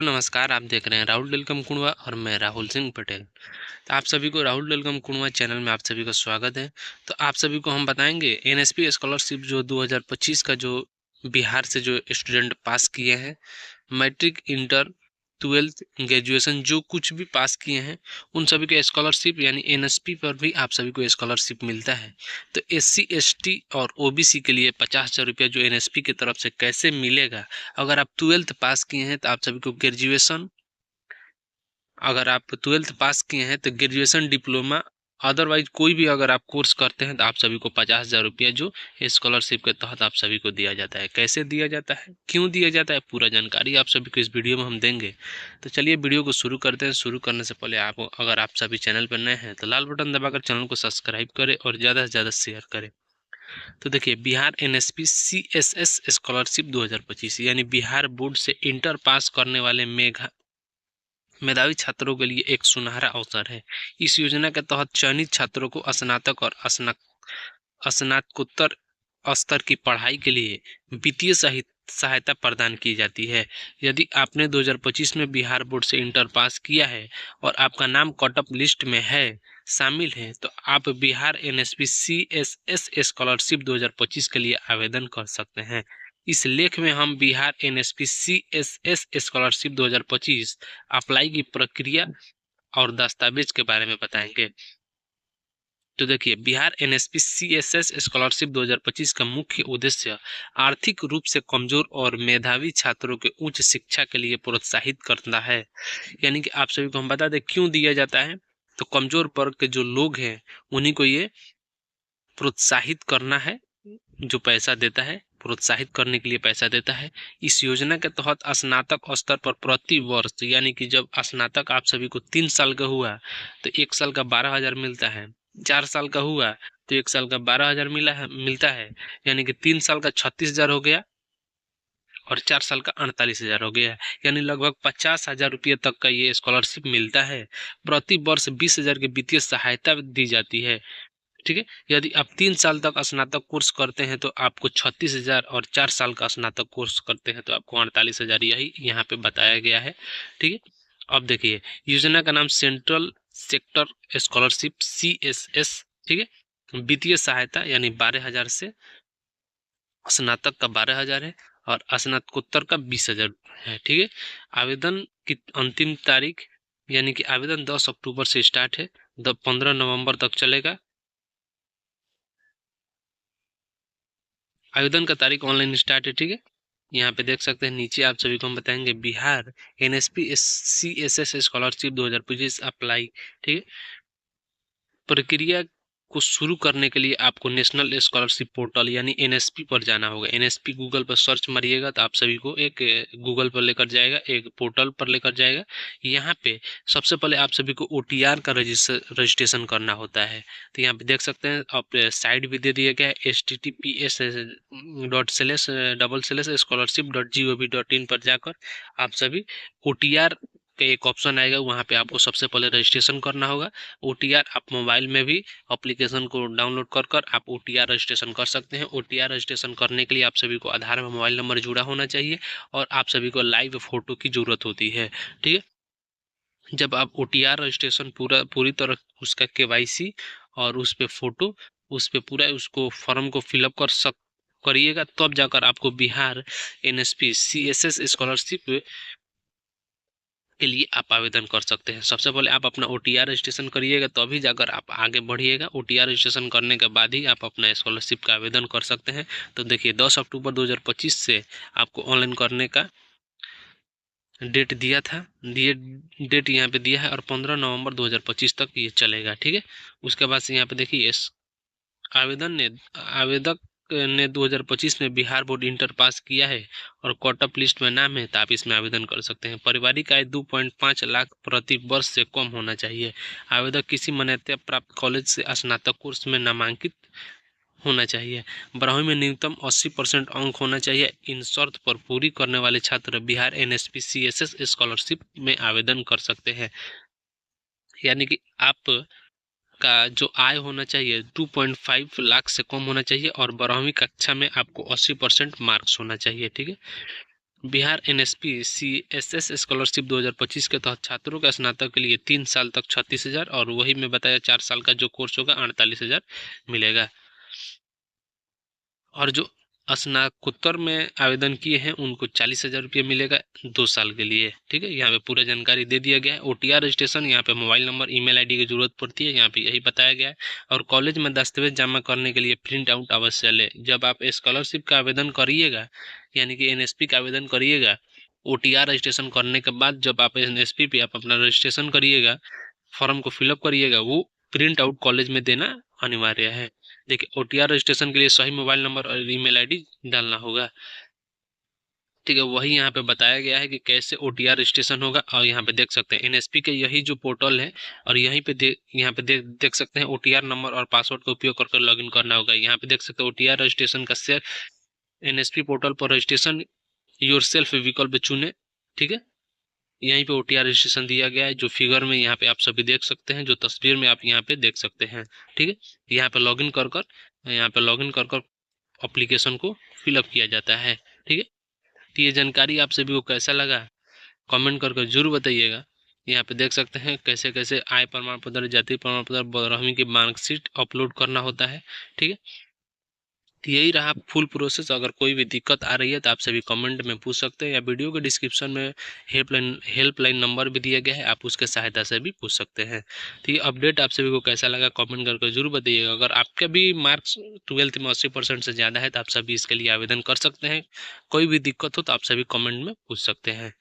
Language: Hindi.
नमस्कार, आप देख रहे हैं राहुल वेलकम कुणवा और मैं राहुल सिंह पटेल। तो आप सभी को राहुल वेलकम कुणवा चैनल में आप सभी का स्वागत है। तो आप सभी को हम बताएंगे एनएसपी स्कॉलरशिप जो 2025 का जो बिहार से जो स्टूडेंट पास किए हैं, मैट्रिक, इंटर, 12th, ग्रेजुएशन जो कुछ भी पास किए हैं उन सभी को स्कॉलरशिप यानी एनएसपी पर भी आप सभी को स्कॉलरशिप मिलता है। तो एससी, एसटी और ओबीसी के लिए 50,000 रुपया जो एनएसपी की तरफ से कैसे मिलेगा। अगर आप 12th पास किए हैं तो आप सभी को ग्रेजुएशन, अगर आप 12th पास किए हैं तो ग्रेजुएशन, डिप्लोमा, अदरवाइज कोई भी अगर आप कोर्स करते हैं तो आप सभी को 50,000 रुपया जो स्कॉलरशिप के तहत आप सभी को दिया जाता है। कैसे दिया जाता है, क्यों दिया जाता है, पूरा जानकारी आप सभी को इस वीडियो में हम देंगे। तो चलिए वीडियो को शुरू करते हैं। शुरू करने से पहले अगर आप सभी चैनल पर नए हैं तो लाल बटन दबाकर चैनल को सब्सक्राइब करें और ज़्यादा से ज़्यादा शेयर करें। तो देखिए, बिहार एनएसपी सीएसएस स्कॉलरशिप 2025 यानी बिहार बोर्ड से इंटर पास करने वाले मेधावी छात्रों के लिए एक सुनहरा अवसर है। इस योजना के तहत चयनित छात्रों को स्नातक और स्नातकोत्तर स्तर की पढ़ाई के लिए वित्तीय सहायता प्रदान की जाती है। यदि आपने 2025 में बिहार बोर्ड से इंटर पास किया है और आपका नाम कट ऑफ लिस्ट में है, शामिल है, तो आप बिहार एनएसपी सीएसएस स्कॉलरशिप 2025 के लिए आवेदन कर सकते हैं। इस लेख में हम Bihar NSP CSS scholarship 2025 apply की प्रक्रिया और दस्तावेज के बारे में बताएंगे। तो देखिए, बिहार एनएसपी सीएसएस स्कॉलरशिप 2025 का मुख्य उद्देश्य आर्थिक रूप से कमजोर और मेधावी छात्रों के उच्च शिक्षा के लिए प्रोत्साहित करना है। यानी कि आप सभी को हम बता दें क्यों दिया जाता है। तो कमजोर वर्ग के जो लोग हैं उन्हीं को ये प्रोत्साहित करना है, जो पैसा देता है, प्रोत्साहित करने के लिए पैसा देता है। इस योजना के तहत स्नातक स्तर पर प्रति वर्ष, यानी कि जब स्नातक आप सभी को 3 साल का हुआ तो 1 साल का 12,000 मिलता है, 4 साल का हुआ तो 1 साल का 12,000 मिलता है, यानी कि 3 साल का 36,000 हो गया और 4 साल का 48,000 हो गया। यानी लगभग 50,000 रुपये तक का ये स्कॉलरशिप मिलता है। प्रति वर्ष 20,000 की वित्तीय सहायता दी जाती है। ठीक है। यदि आप 3 साल तक स्नातक कोर्स करते हैं तो आपको 36,000 और 4 साल का स्नातक कोर्स करते हैं तो आपको 48,000, यही यहाँ पे बताया गया है। ठीक है। अब देखिए, योजना का नाम सेंट्रल सेक्टर स्कॉलरशिप सीएसएस, ठीक है। वित्तीय सहायता यानी 12,000 से, स्नातक का 12,000 है और स्नातकोत्तर का 20,000 है। ठीक है। आवेदन की अंतिम तारीख यानी कि आवेदन 10 अक्टूबर से स्टार्ट है, 15 नवंबर तक चलेगा। आवेदन का तारीख ऑनलाइन स्टार्ट है। ठीक है। यहाँ पे देख सकते हैं, नीचे आप सभी को हम बताएंगे Bihar NSP CSS scholarship 2025 apply. ठीक है। प्रक्रिया को शुरू करने के लिए आपको नेशनल स्कॉलरशिप पोर्टल यानी एनएसपी पर जाना होगा। एनएसपी गूगल पर सर्च मारिएगा तो आप सभी को एक गूगल पर लेकर जाएगा, एक पोर्टल पर लेकर जाएगा। यहाँ पे सबसे पहले आप सभी को ओटीआर का रजिस्ट्रेशन करना होता है। तो यहाँ पे देख सकते हैं, आप साइट भी दे दिया गया है https://स्कॉलरशिप.gov.in पर जाकर आप सभी ओटीआर का एक ऑप्शन आएगा, वहाँ पे आपको सबसे पहले रजिस्ट्रेशन करना होगा। ओटीआर आप मोबाइल में भी एप्लीकेशन को डाउनलोड कर कर आप ओटीआर रजिस्ट्रेशन कर सकते हैं। ओटीआर रजिस्ट्रेशन करने के लिए आप सभी को आधार में मोबाइल नंबर जुड़ा होना चाहिए और आप सभी को लाइव फोटो की ज़रूरत होती है। ठीक है। जब आप ओटीआर रजिस्ट्रेशन पूरी तरह उसका केवाईसी और उस पर फोटो, उस पर पूरा उसको फॉर्म को फिलअप करिएगा, तब जाकर आपको बिहार एनएसपी सीएसएस स्कॉलरशिप के लिए आप आवेदन कर सकते हैं। सबसे पहले आप अपना ओटीआर रजिस्ट्रेशन करिएगा, तो अभी जाकर आप आगे बढ़िएगा। ओटीआर रजिस्ट्रेशन करने के बाद ही आप अपना स्कॉलरशिप का आवेदन कर सकते हैं। तो देखिए, 10 अक्टूबर 2025 से आपको ऑनलाइन करने का डेट दिया था, डेट यहाँ पे दिया है और 15 नवंबर 2025 तक ये चलेगा। ठीक है। उसके बाद से यहाँ पे देखिए, आवेदक ने 2025 में बिहार बोर्ड इंटर पास किया है और कट ऑफ लिस्ट में नाम है तो आप इसमें आवेदन कर सकते हैं। पारिवारिक आय 2.5 लाख प्रति वर्ष से कम होना चाहिए। आवेदक किसी मान्यता प्राप्त कॉलेज से स्नातक कोर्स में नामांकित होना चाहिए। 12वीं में न्यूनतम 80% अंक होना चाहिए। इन शर्त पर पूरी करने वाले छात्र बिहार एनएसपी सीएसएस स्कॉलरशिप में आवेदन कर सकते हैं। यानी कि आप का जो आय होना चाहिए 2.5 लाख से कम होना चाहिए और 12वीं कक्षा में आपको 80% मार्क्स होना चाहिए। ठीक है। बिहार एनएसपी सीएसएस स्कॉलरशिप 2025 के तहत छात्रों के स्नातक के लिए 3 साल तक 36,000 और वही में बताया 4 साल का जो कोर्स होगा 48,000 मिलेगा। और जो स्नातकोत्तर में आवेदन किए हैं उनको 40,000 रुपये मिलेगा 2 साल के लिए। ठीक है, यहाँ पे पूरा जानकारी दे दिया गया है। ओटीआर रजिस्ट्रेशन, यहाँ पे मोबाइल नंबर ईमेल आईडी की जरूरत पड़ती है, यहाँ पे यही बताया गया है। और कॉलेज में दस्तावेज जमा करने के लिए प्रिंट आउट अवश्य ले। जब आप स्कॉलरशिप का आवेदन करिएगा, यानी कि एनएसपी का आवेदन करिएगा, ओटीआर रजिस्ट्रेशन करने के बाद जब आप एनएसपी पे आप अपना रजिस्ट्रेशन करिएगा, फॉर्म को फिलअप करिएगा, वो प्रिंट आउट कॉलेज में देना अनिवार्य है। देखिए, ओटीआर रजिस्ट्रेशन के लिए सही मोबाइल नंबर और ईमेल आईडी डालना होगा। ठीक है, वही यहाँ पे बताया गया है कि कैसे ओटीआर रजिस्ट्रेशन होगा। और यहाँ पे देख सकते हैं एनएसपी के यही जो पोर्टल है, और यहीं पे यहाँ पे देख सकते हैं ओटीआर नंबर और पासवर्ड का उपयोग करके लॉगिन करना होगा। यहाँ पे देख सकते हैं ओटीआर रजिस्ट्रेशन का शेयर एनएसपी पोर्टल पर रजिस्ट्रेशन योर सेल्फ विकल्प चुने। ठीक है, यहीं पे ओटीआर रजिस्ट्रेशन दिया गया है, जो फिगर में यहाँ पे आप सभी देख सकते हैं, जो तस्वीर में आप यहाँ पे देख सकते हैं। ठीक है, यहाँ पे लॉगिन कर कर एप्लीकेशन को फिलअप किया जाता है। ठीक है, तो ये जानकारी आप सभी को कैसा लगा कमेंट करके जरूर बताइएगा। यहाँ पे देख सकते हैं कैसे कैसे आय प्रमाण पत्र, जाति प्रमाण पत्र, 12वीं की मार्कशीट अपलोड करना होता है। ठीक है, तो यही रहा फुल प्रोसेस। अगर कोई भी दिक्कत आ रही है तो आप सभी कमेंट में पूछ सकते हैं, या वीडियो के डिस्क्रिप्शन में हेल्पलाइन नंबर भी दिया गया है, आप उसके सहायता से भी पूछ सकते हैं। तो ये अपडेट आप सभी को कैसा लगा कमेंट करके जरूर बताइएगा। अगर आपके भी मार्क्स 12th में 80% से ज़्यादा है तो आप सभी इसके लिए आवेदन कर सकते हैं। कोई भी दिक्कत हो तो आप सभी कमेंट में पूछ सकते हैं।